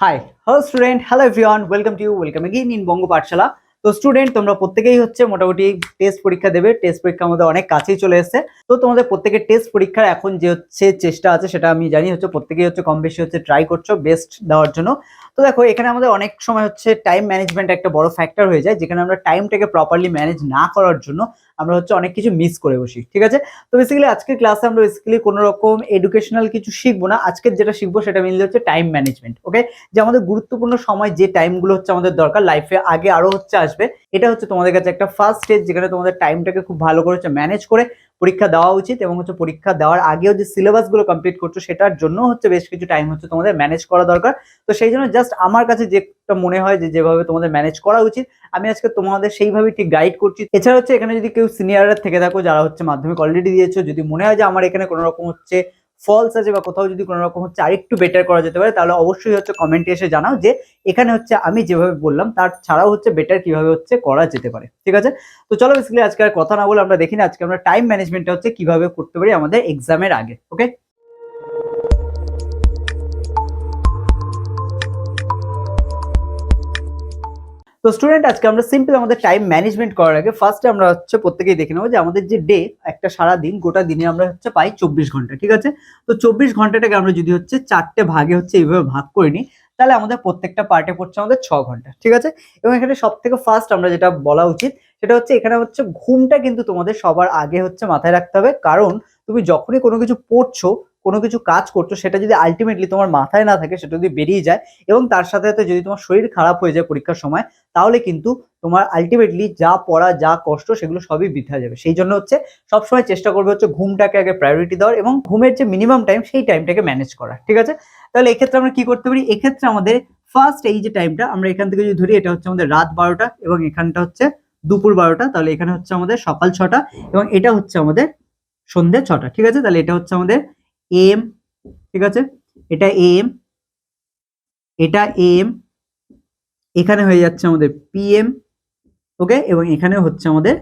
High, hello student, hello everyone, welcome again in Banga Pathshala. তো student, তোমরা প্রত্যেকেই হচ্ছে মোটামুটি টেস্ট পরীক্ষা দেবে। টেস্ট পরীক্ষা আমাদের অনেক কাছেই চলে এসেছে। তো তোমাদের প্রত্যেকের টেস্ট পরীক্ষার এখন যে হচ্ছে চেষ্টা আছে, সেটা আমি জানি হচ্ছে প্রত্যেকেই হচ্ছে কম বেশি হচ্ছে ট্রাই করছো বেস্ট দেওয়ার জন্য। তো দেখো, এখানে আমাদের অনেক সময় হচ্ছে টাইম ম্যানেজমেন্ট একটা বড় ফ্যাক্টর হয়ে যায়, যেখানে আমরা টাইমটাকে প্রপারলি ম্যানেজ না করার জন্য আমরা হচ্ছে অনেক কিছু মিস করে বসি। ঠিক আছে, তো বেসিক্যালি আজকের ক্লাসে আমরা বেসিক্যালি কোনো রকম এডুকেশনাল কিছু শিখবো না। আজকের যেটা শিখবো সেটা মেনলি হচ্ছে টাইম ম্যানেজমেন্ট। ওকে, যে আমাদের গুরুত্বপূর্ণ সময় যে টাইমগুলো হচ্ছে আমাদের দরকার লাইফে, আগে আরো হচ্ছে আসবে, এটা হচ্ছে তোমাদের কাছে একটা ফার্স্ট স্টেজ, যেখানে তোমাদের টাইমটাকে খুব ভালো করে হচ্ছে ম্যানেজ করে পরীক্ষা দেওয়া উচিত। এবং হচ্ছে পরীক্ষা দেওয়ার আগেও যে সিলেবাস গুলো কমপ্লিট করছো, সেটার জন্য হচ্ছে বেশ কিছু টাইম হচ্ছে তোমাদের ম্যানেজ করা দরকার। তো সেই জন্য জাস্ট আমার কাছে যেটা মনে হয় যে যেভাবে তোমাদের ম্যানেজ করা উচিত, আমি আজকে তোমাদের সেইভাবে ঠিক গাইড করছি। এছাড়া হচ্ছে এখানে যদি কেউ সিনিয়ররা থেকে থাকো, যারা হচ্ছে মাধ্যমিক অলরেডি দিয়েছো, যদি মনে হয় যে আমার এখানে কোনো রকম হচ্ছে ফলস আছে বা কোথাও যদি কোনো রকম হচ্ছে আরেকটু বেটার করা যেতে পারে, তাহলে অবশ্যই হচ্ছে কমেন্টে এসে জানাও যে এখানে হচ্ছে আমি যেভাবে বললাম তার ছাড়াও হচ্ছে বেটার কিভাবে হচ্ছে করা যেতে পারে। ঠিক আছে, তো চলো বেসিক্যালি আজকে আর কথা না বলে আমরা দেখি না আজকে আমরা টাইম ম্যানেজমেন্টটা হচ্ছে কিভাবে করতে পারি আমাদের এক্সামের আগে। ওকে, তো স্টুডেন্ট, আজকে আমরা সিম্পল আমাদের টাইম ম্যানেজমেন্ট করার আগে ফার্স্টে আমরা হচ্ছে প্রত্যেকেই দেখে নেবো যে আমাদের যে ডে, একটা সারা দিন গোটা দিনে আমরা হচ্ছে পাই 24 ঘন্টা। ঠিক আছে, তো 24 ঘন্টাটাকে আমরা যদি হচ্ছে চারটে ভাগে হচ্ছে এইভাবে ভাগ করে নিই, তাহলে আমাদের প্রত্যেকটা পার্টে পড়ছে আমাদের 6 ঘন্টা। ঠিক আছে, এবং এখানে সব থেকে ফার্স্ট আমরা যেটা বলা উচিত সেটা হচ্ছে এখানে হচ্ছে ঘুমটা কিন্তু তোমাদের সবার আগে হচ্ছে মাথায় রাখতে হবে। কারণ তুমি যখনই কোনো কিছু পড়ছো, কোনো কিছু কাজ করছো, সেটা যদি আলটিমেটলি তোমার মাথায় না থাকে, সেটা যদি বেরিয়ে যায় এবং তার সাথে সাথে যদি তোমার শরীর খারাপ হয়ে যায় পরীক্ষার সময়, তাহলে কিন্তু তোমার আলটিমেটলি যা পড়া যা কষ্ট সেগুলো সবই বৃথা যাবে। সেই জন্য হচ্ছে সবসময় চেষ্টা করবে হচ্ছে ঘুমটাকে আগে প্রায়োরিটি দেওয়ার এবং ঘুমের যে মিনিমাম টাইম সেই টাইমটাকে ম্যানেজ করা। ঠিক আছে, তাহলে এক্ষেত্রে আমরা কি করতে পারি, এক্ষেত্রে আমাদের ফার্স্ট এই যে টাইমটা আমরা এখান থেকে যদি ধরি, এটা হচ্ছে আমাদের রাত 12টা এবং এখানটা হচ্ছে দুপুর 12টা, তাহলে এখানে হচ্ছে আমাদের সকাল 6টা এবং এটা হচ্ছে আমাদের সন্ধ্যে 6টা। ঠিক আছে, তাহলে এটা হচ্ছে আমাদের এম। ঠিক আছে, এটা এম, এটা এম, এখানে হয়ে যাচ্ছে আমাদের পিএম। ওকে, এবং এখানে হচ্ছে আমাদের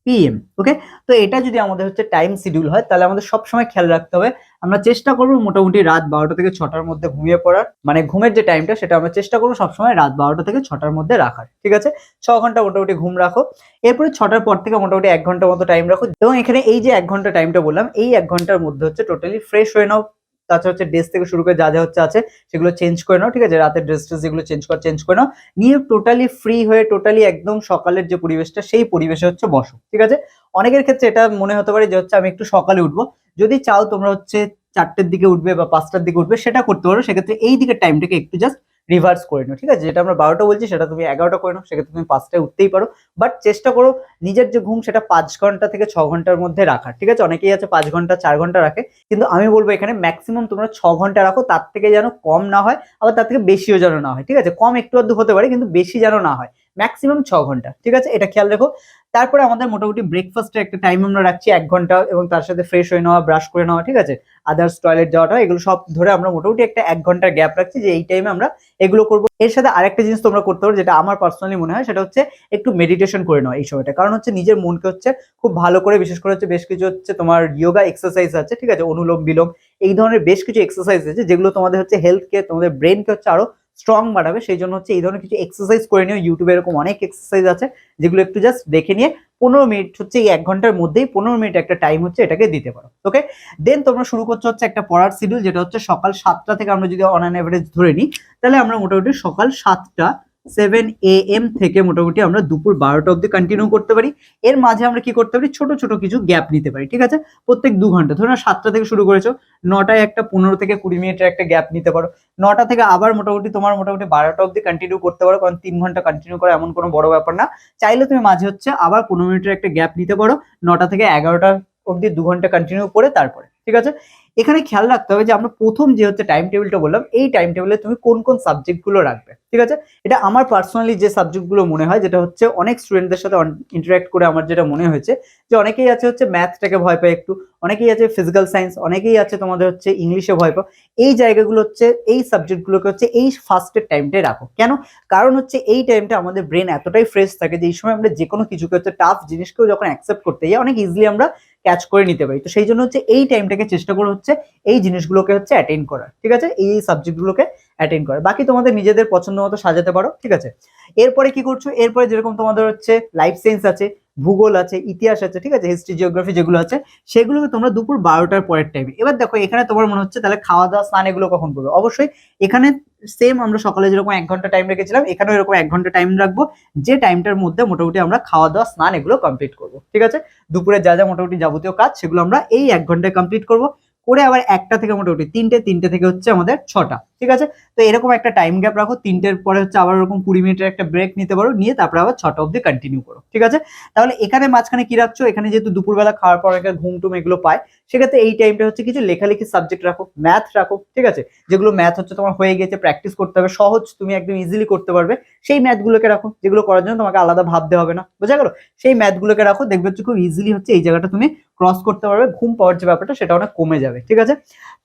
পিএম। ওকে, তো এটা যদি আমাদের হচ্ছে টাইম শিডিউল হয়, তাহলে আমাদের সব সময় খেয়াল রাখতে হবে আমরা চেষ্টা করবো মোটামুটি রাত 12টা থেকে 6টার মধ্যে ঘুমিয়ে পড়ার, মানে ঘুমের যে টাইমটা সেটা আমরা চেষ্টা করবো সবসময় রাত 12টা থেকে 6টার মধ্যে রাখার। ঠিক আছে, 6 ঘন্টা মোটামুটি ঘুম রাখো। এরপরে 6টার পর থেকে মোটামুটি 1 ঘন্টা মতো টাইম রাখো, এবং এখানে এই যে 1 ঘন্টা টাইমটা বললাম, এই 1 ঘন্টার মধ্যে হচ্ছে টোটালি ফ্রেশ হয়ে নাও। তাছাড়া হচ্ছে ড্রেস থেকে শুরু করে যা যা হচ্ছে আছে সেগুলো চেঞ্জ করে নাও। ঠিক আছে, রাতের ড্রেস যেগুলো চেঞ্জ করে নাও, নিয়ে টোটালি ফ্রি হয়ে টোটালি একদম সকালের যে পরিবেশটা সেই পরিবেশে হচ্ছে বসো। ঠিক আছে, অনেকের ক্ষেত্রে এটা মনে হতে পারে যে হচ্ছে আমি একটু সকালে উঠবো, যদি চাও তোমরা হচ্ছে 4টের দিকে উঠবে বা 5টার দিকে উঠবে, সেটা করতে পারো। সেক্ষেত্রে এই দিকের টাইমটাকে একটু জাস্ট রিভার্স করে নাও। ঠিক আছে, যেটা আমরা 12টা বলছি সেটা তুমি 11টা করে নাও, সেক্ষেত্রে তুমি 5টায় উঠতেই পারো। বাট চেষ্টা করো নিজের যে ঘুম সেটা 5 ঘন্টা থেকে 6 ঘন্টার মধ্যে রাখার। ঠিক আছে, অনেকেই আছে 5 ঘন্টা 4 ঘন্টা রাখে, কিন্তু আমি বলবো এখানে ম্যাক্সিমাম তোমরা 6 ঘন্টা রাখো, তার থেকে যেন কম না হয়, আবার তার থেকে বেশিও যেন না হয়। ঠিক আছে, কম একটু আধটু হতে পারে, কিন্তু বেশি যেন না হয়, ম্যাক্সিমাম 6 ঘন্টা। ঠিক আছে, এটা খেয়াল রেখো। তারপরে আমাদের মোটামুটি ব্রেকফাস্টের একটা টাইম আমরা রাখছি 1 ঘন্টা, এবং তার সাথে ফ্রেশ হয়ে নেওয়া, ব্রাশ করে নেওয়া, ঠিক আছে, আদার্স টয়লেট যাওয়াটা, এগুলো সব ধরে আমরা মোটামুটি একটা 1 ঘন্টার গ্যাপ রাখছি যে এই টাইমে আমরা এগুলো করবো। এর সাথে আরেকটা জিনিস তোমরা করতে পারো, যেটা আমার পার্সোনালি মনে হয়, সেটা হচ্ছে একটু মেডিটেশন করে নাও এই সময়টা। কারণ হচ্ছে নিজের মনকে হচ্ছে খুব ভালো করে, বিশেষ করে হচ্ছে বেশ কিছু হচ্ছে তোমার যোগা এক্সারসাইজ আছে, ঠিক আছে, অনুলোম বিলোম, এই ধরনের বেশ কিছু এক্সারসাইজ আছে যেগুলো তোমাদের হচ্ছে হেলথকে, তোমাদের ব্রেনকে হচ্ছে আরো স্ট্রং বাড়াবে। সেই জন্য হচ্ছে এই ধরনের কিছু এক্সারসাইজ করে নিও। ইউটিউবে এরকম অনেক এক্সারসাইজ আছে যেগুলো একটু জাস্ট দেখে নিয়ে 15 মিনিট হচ্ছে এই 1 ঘন্টার মধ্যেই 15 মিনিট একটা টাইম হচ্ছে এটাকে দিতে পারো। ওকে, দেন তোমরা শুরু করছো হচ্ছে একটা পড়ার শিডিউল, যেটা হচ্ছে সকাল 7টা থেকে আমরা যদি অন অ্যান এভারেজ ধরে নিই, তাহলে আমরা মোটামুটি সকাল 7টা 7 AM থেকে মোটামুটি আমরা দুপুর 12টা অব্দি কন্টিনিউ করতে পারি। এর মাঝে আমরা কি করতে পারি, ছোট ছোট কিছু গ্যাপ নিতে পারি। ঠিক আছে, প্রত্যেক 2 ঘন্টা, ধরো 7টা থেকে শুরু করেছো, 9টায় একটা 15 থেকে 20 মিনিটের একটা গ্যাপ নিতে পারো। 9টা থেকে আবার মোটামুটি তোমার মোটামুটি 12টা অব্দি কন্টিনিউ করতে পারো, কারণ 3 ঘন্টা কন্টিনিউ করা এমন কোনো বড় ব্যাপার না। চাইলে তুমি মাঝে হচ্ছে আবার 15 মিনিটের একটা গ্যাপ নিতে পারো, 9টা থেকে 11টা অব্দি 2 ঘন্টা কন্টিনিউ করে তারপরে। ঠিক আছে, এখানে খেয়াল রাখতে হবে যে আমরা প্রথম যে হচ্ছে টাইম টেবিলটা বললাম, এই টাইম টেবিলে তুমি কোন কোন সাবজেক্ট গুলো রাখবে। ঠিক আছে, এটা আমার পার্সোনালি যে সাবজেক্ট গুলো মনে হয়, যেটা হচ্ছে অনেক স্টুডেন্টদের সাথে ইন্টারঅ্যাক্ট করে আমার যেটা মনে হয়েছে, যে অনেকেই আছে হচ্ছে ম্যাথটাকে ভয় পায় একটু, অনেকেই আছে ফিজিক্যাল সায়েন্স, অনেকেই আছে তোমাদের হচ্ছে ইংলিশে ভয় পাও। এই জায়গাগুলো হচ্ছে, এই সাবজেক্টগুলোকে হচ্ছে এই ফার্স্টের টাইমটাই রাখো। কেন? কারণ হচ্ছে এই টাইমটা আমাদের ব্রেন এতটাই ফ্রেশ থাকে যে এই সময় আমরা যে কোনো কিছুকে হচ্ছে টাফ জিনিসকেও যখন অ্যাকসেপ্ট করতে যাই, অনেক ইজিলি আমরা ক্যাচ করে নিতে পারি। তো সেই জন্য হচ্ছে এই টাইমটাকে চেষ্টা করে হচ্ছে এই জিনিসগুলোকে হচ্ছে অ্যাটেন্ড করার। ঠিক আছে, এই সাবজেক্টগুলোকে অ্যাটেন্ড করে। বাকি তোমাদের নিজেদের পছন্দ মতো সাজাতে পারো, ঠিক আছে। এরপরে কি করছো, এরপরে যেরকম তোমাদের হচ্ছে লাইফ সায়েন্স আছে, ভূগোল আছে, ইতিহাস আছে, ঠিক আছে, হিস্ট্রি জিওগ্রাফি যেগুলো আছে সেগুলোকে তোমরা দুপুর 12টার পরের টাইমে। এবার দেখো এখানে তোমার মনে হচ্ছে তাহলে খাওয়া দাওয়া স্নান এগুলো কখন করবে, অবশ্যই এখানে সেম আমরা সকালে যেরকম 1 ঘন্টা টাইম রেখেছিলাম এখানেও এরকম 1 ঘন্টা টাইম রাখবো, যে টাইমটার মধ্যে মোটামুটি আমরা খাওয়া দাওয়া স্নান এগুলো কমপ্লিট করবো, ঠিক আছে। দুপুরে যা যা মোটামুটি যাবতীয় কাজ সেগুলো আমরা এই 1 ঘন্টায় কমপ্লিট করবো, করে আবার 1টা থেকে মোটামুটি 3টে, 3টে থেকে হচ্ছে আমাদের 6টা, ঠিক আছে। তো এরকম একটা টাইম গ্যাপ রাখো, 3টের পরে হচ্ছে আবার এরকম 20 মিনিটের একটা ব্রেক নিতে পারো, নিয়ে তারপরে আবার 6টা অব্দি কন্টিনিউ করো, ঠিক আছে। তাহলে এখানে মাঝখানে কি রাখছো, এখানে যেহেতু দুপুরবেলা খাওয়ার পর একটা ঘুম টুম এগুলো পায়, সেক্ষেত্রে এই টাইমটা হচ্ছে কিছু লেখালেখি সাবজেক্ট রাখো, ম্যাথ রাখো, ঠিক আছে, যেগুলো ম্যাথ হচ্ছে তোমার হয়ে গেছে, প্র্যাকটিস করতে হবে, সহজ, তুমি একদম ইজিলি করতে পারবে, সেই ম্যাথগুলোকে রাখো, যেগুলো করার জন্য তোমাকে আলাদা ভাবতে হবে না, বোঝা গেল। সেই ম্যাথগুলোকে রাখো, দেখবে হচ্ছে খুব ইজিলি হচ্ছে এই জায়গাটা তুমি ক্রস করতে পারবে, ঘুম পাওয়ার যে ব্যাপারটা সেটা অনেক কমে যাবে, ঠিক আছে।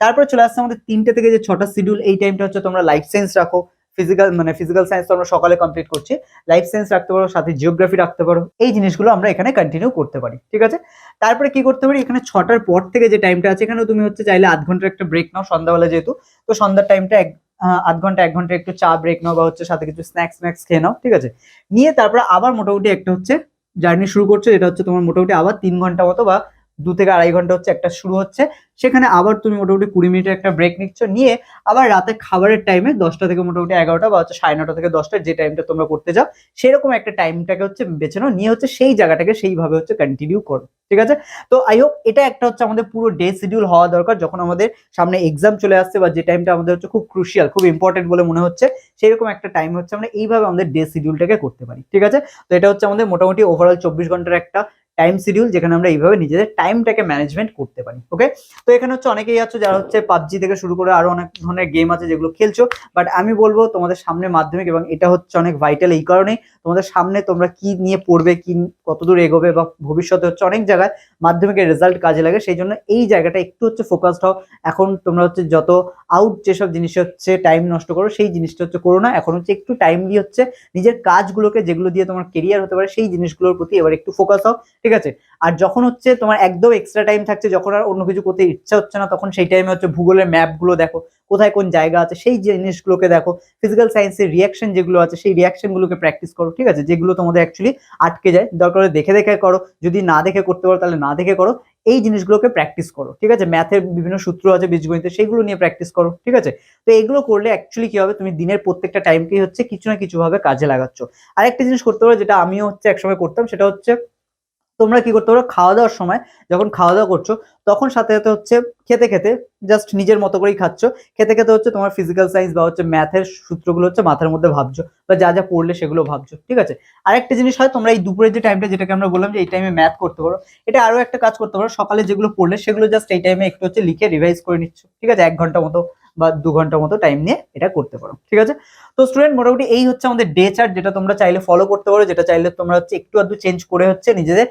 তারপরে চলে আসছে আমাদের 3টে থেকে যে 6টা শিডিউল, এই টাইমটা হচ্ছে তোমরা লাইফ সায়েন্স রাখো, ফিজিক্যাল সায়েন্স তো আমরা সকালে কমপ্লিট করছি, লাইফ সায়েন্স রাখতে পারো, সাথে জিওগ্রাফি রাখতে পারো, এই জিনিসগুলো আমরা এখানে কন্টিনিউ করতে পারি, ঠিক আছে। তারপরে কি করতে পারি, এখানে 6টার পর থেকে যে টাইমটা আছে এখানেও তুমি হচ্ছে চাইলে 0.5 ঘন্টার একটা ব্রেক নাও, সন্ধ্যাবেলা যেহেতু, তো সন্ধ্যার টাইমটা 0.5 ঘন্টা 1 ঘন্টা একটু চা ব্রেক নাও, বা হচ্ছে সাথে কিছু স্ন্যাক্স খেয়ে নাও, ঠিক আছে। নিয়ে তারপরে আবার মোটামুটি একটা হচ্ছে জার্নি শুরু করছো, যেটা হচ্ছে তোমার মোটামুটি আবার 3 ঘন্টা মতো বা 2 থেকে 2.5 ঘন্টা হচ্ছে একটা শুরু হচ্ছে, সেখানে আবার তুমি মোটামুটি 20 মিনিটের একটা ব্রেক নিচ্ছ, নিয়ে আবার রাতে খাবারের টাইমে 10টা থেকে মোটামুটি 11টা বা হচ্ছে 9:30 থেকে 10টা, যে টাইমটা তোমরা করতে যাও সেরকম একটা টাইমটাকে হচ্ছে বেছে নাও, নিয়ে হচ্ছে সেই জায়গাটাকে সেইভাবে হচ্ছে কন্টিনিউ করো, ঠিক আছে। তো আই হোপ এটা একটা হচ্ছে আমাদের পুরো ডে শিডিউল হওয়া দরকার, যখন আমাদের সামনে এক্সাম চলে আসছে বা যে টাইমটা আমাদের হচ্ছে খুব ক্রুশিয়াল, খুব ইম্পর্টেন্ট বলে মনে হচ্ছে, সেরকম একটা টাইম হচ্ছে আমরা এইভাবে আমাদের ডে শিডিউলটাকে করতে পারি, ঠিক আছে। তো এটা হচ্ছে আমাদের মোটামুটি ওভারঅল 24 ঘন্টার একটা টাইম শিডিউল, যেখানে আমরা এইভাবে নিজেদের টাইমটাকে ম্যানেজমেন্ট করতে পারি, ওকে। তো এখানে হচ্ছে অনেকেই আছো যারা হচ্ছে পাবজি থেকে শুরু করে আরো অনেক ধরনের গেম আছে যেগুলো খেলছো, বাট আমি বলবো তোমাদের সামনে মাধ্যমিক, এবং এটা হচ্ছে অনেক ভাইটাল এই কারণে, তোমাদের সামনে তোমরা কি নিয়ে পড়বে, কি কতদূর এগোবে, বা ভবিষ্যতে হচ্ছে অনেক জায়গায় মাধ্যমিকের রেজাল্ট কাজে লাগে, সেই জন্য এই জায়গাটা একটু হচ্ছে ফোকাসড হও। এখন তোমরা হচ্ছে যত আউট যেসব জিনিস হচ্ছে টাইম নষ্ট করো, সেই জিনিসটা হচ্ছে করো না, এখন হচ্ছে একটু টাইমলি হচ্ছে নিজের কাজগুলোকে, যেগুলো দিয়ে তোমার কেরিয়ার হতে পারে, সেই জিনিসগুলোর প্রতি এবার একটু ফোকাস হও, ঠিক আছে। আর যখন হচ্ছে তোমার একদম এক্সট্রা টাইম থাকছে, যখন আর অন্য কিছু করতে ইচ্ছা হচ্ছে না, তখন সেই টাইমে হচ্ছে ভূগোলের ম্যাপগুলো দেখো, কোথায় কোন জায়গা আছে সেই জিনিসগুলোকে দেখো, ফিজিক্যাল সায়েন্সের রিয়াকশন যেগুলো আছে সেই রিয়াকশনগুলোকে প্র্যাকটিস করো, ঠিক আছে, যেগুলো তোমাদের অ্যাকচুয়ালি আটকে যায়, দরকার হলে দেখে দেখে করো, যদি না দেখে করতে পারো তাহলে না দেখে করো, এই জিনিসগুলোকে প্র্যাকটিস করো, ঠিক আছে। ম্যাথের বিভিন্ন সূত্র আছে বীজগণিতের, সেইগুলো নিয়ে প্র্যাকটিস করো, ঠিক আছে। তো এগুলো করলে অ্যাকচুয়ালি কি হবে, তুমি দিনের প্রত্যেকটা টাইমকেই হচ্ছে কিছু না কিছু ভাবে কাজে লাগাচ্ছ। আরেকটা জিনিস করতে পারো, যেটা আমিও হচ্ছে একসময় করতাম, সেটা হচ্ছে তোমরা কি করতে পারো, খাওয়া দাওয়ার সময় যখন খাওয়া দাওয়া করছো, তখন সাথে সাথে হচ্ছে খেতে খেতে, জাস্ট নিজের মতো করেই খাচ্ছ, খেতে খেতে হচ্ছে তোমার ফিজিক্যাল সায়েন্স বা হচ্ছে ম্যাথের সূত্রগুলো হচ্ছে মাথার মধ্যে ভাবছো, বা যা যা পড়লে সেগুলো ভাবছো, ঠিক আছে। আরেকটা জিনিস হয়, তোমরা এই দুপুরের যে টাইমটা, যেটাকে আমরা বললাম যে এই টাইমে ম্যাথ করতে পারো, এটা আরো একটা কাজ করতে পারো, সকালে যেগুলো পড়লে সেগুলো জাস্ট এই টাইমে একটু হচ্ছে লিখে রিভাইজ করে নিচ্ছ, ঠিক আছে, 1 ঘন্টা মতো বা 2 ঘন্টা মতো টাইম নিয়ে এটা করতে পারো, ঠিক আছে। তো স্টুডেন্ট মোটামুটি এই হচ্ছে আমাদের ডে চার্ট, যেটা তোমরা চাইলে ফলো করতে পারো, যেটা চাইলে তোমরা হচ্ছে একটু আধটু চেঞ্জ করে হচ্ছে নিজেদের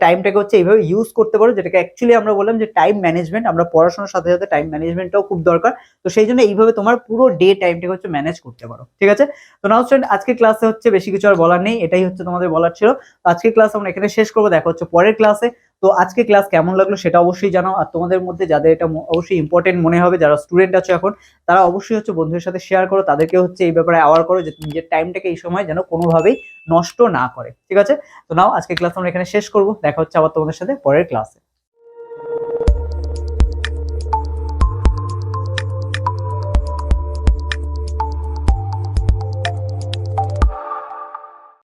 টাইমটাকে হচ্ছে এইভাবে ইউজ করতে পারো, যেটাকে অ্যাকচুয়ালি আমরা বললাম যে টাইম ম্যানেজমেন্ট, আমরা পড়াশোনার সাথে সাথে টাইম ম্যানেজমেন্টটাও খুব দরকার, তো সেই জন্য এইভাবে তোমার পুরো ডে টাইমটাকে হচ্ছে ম্যানেজ করতে পারো, ঠিক আছে। তো নাও স্টুডেন্ট, আজকে ক্লাসে হচ্ছে বেশি কিছু আর বলার নেই, এটাই হচ্ছে তোমাদের বলার ছিল। তো আজকে ক্লাস আমরা এখানে শেষ করবো, দেখা হচ্ছে পরের ক্লাসে। তো আজকে ক্লাস কেমন লাগলো সেটা অবশ্যই জানাও, আর তোমাদের মধ্যে যাদের এটা অবশ্যই ইম্পর্টেন্ট মনে হবে, যারা স্টুডেন্ট আছে এখন, তারা অবশ্যই হচ্ছে বন্ধুদের সাথে শেয়ার করো, তাদেরকে হচ্ছে এই ব্যাপারে অ্যাওয়ার করো, যে নিজের টাইমটাকে এই সময় যেন কোনোভাবেই নষ্ট না করে, ঠিক আছে। তো নাও আজকে ক্লাস আমরা এখানে শেষ করবো, দেখা হচ্ছে আবার তোমাদের সাথে পরের ক্লাসে।